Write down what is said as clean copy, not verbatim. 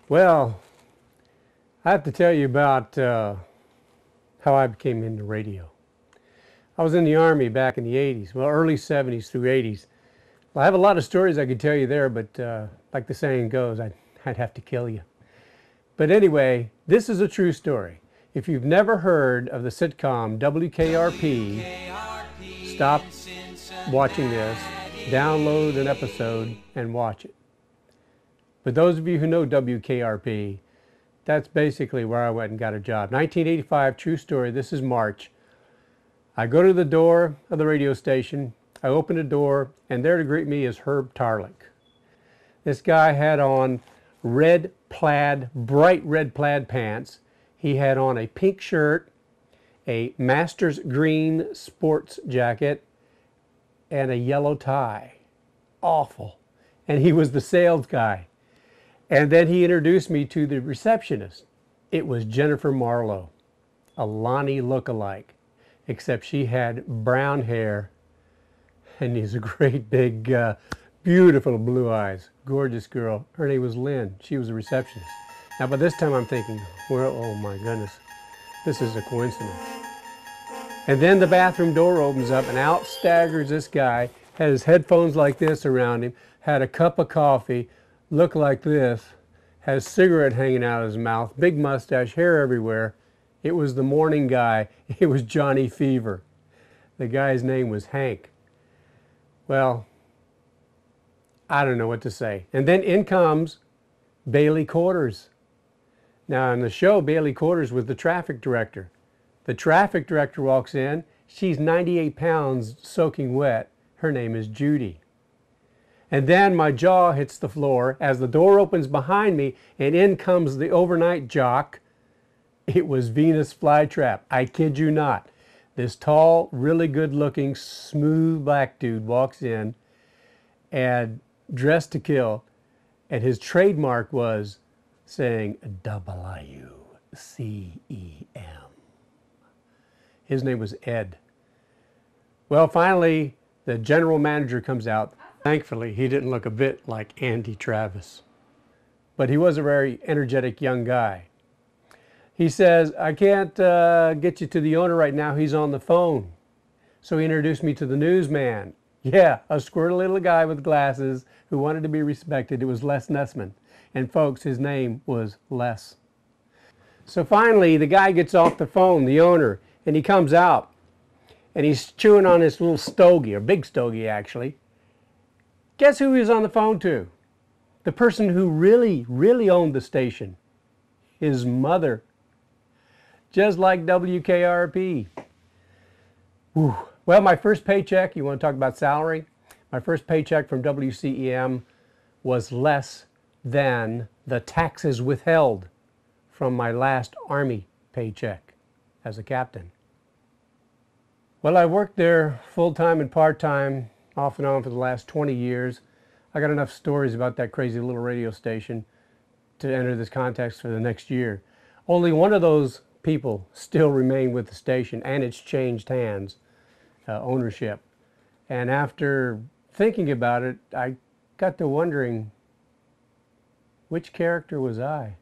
Well, I have to tell you about how I became into radio. I was in the Army back in the 80s, well, early 70s through 80s. Well, I have a lot of stories I could tell you there, but like the saying goes, I'd have to kill you. But anyway, this is a true story. If you've never heard of the sitcom WKRP, stop watching this, download an episode, and watch it. But those of you who know WKRP, that's basically where I went and got a job. 1985, true story. This is March. I go to the door of the radio station. I open the door, and there to greet me is Herb Tarlick. This guy had on red plaid, bright red plaid pants. He had on a pink shirt, a Masters green sports jacket, and a yellow tie. Awful. And he was the sales guy. And then he introduced me to the receptionist. It was Jennifer Marlowe, a Lonnie look-alike, except she had brown hair and these great big, beautiful blue eyes. Gorgeous girl. Her name was Lynn. She was a receptionist. Now, by this time I'm thinking, well, oh my goodness, this is a coincidence. And then the bathroom door opens up and out staggers this guy, had his headphones like this around him, had a cup of coffee, looked like this, had a cigarette hanging out of his mouth, big mustache, hair everywhere. It was the morning guy. It was Johnny Fever. The guy's name was Hank. Well, I don't know what to say. And then in comes Bailey Quarters. Now in the show, Bailey Quarters was the traffic director. The traffic director walks in. She's 98 pounds soaking wet. Her name is Judy. And then my jaw hits the floor as the door opens behind me and in comes the overnight jock. It was Venus Flytrap. I kid you not. This tall, really good looking, smooth black dude walks in and dressed to kill. And his trademark was saying WCEM. His name was Ed. Well, finally, the general manager comes out. Thankfully, he didn't look a bit like Andy Travis, but he was a very energetic young guy. He says, I can't get you to the owner right now. He's on the phone. So he introduced me to the newsman. Yeah, a squirrely little guy with glasses who wanted to be respected. It was Les Nessman. And folks, his name was Les. So finally, the guy gets off the phone, the owner, and he comes out. And he's chewing on this little stogie, or big stogie actually. Guess who he was on the phone to? The person who really owned the station. His mother. Just like WKRP. Whew. Well, my first paycheck, you want to talk about salary? My first paycheck from WCEM was less than the taxes withheld from my last Army paycheck as a captain. Well, I worked there full-time and part-time, off and on for the last 20 years. I got enough stories about that crazy little radio station to enter this context for the next year. Only one of those people still remain with the station, and it's changed hands, ownership. And after thinking about it, I got to wondering, which character was I?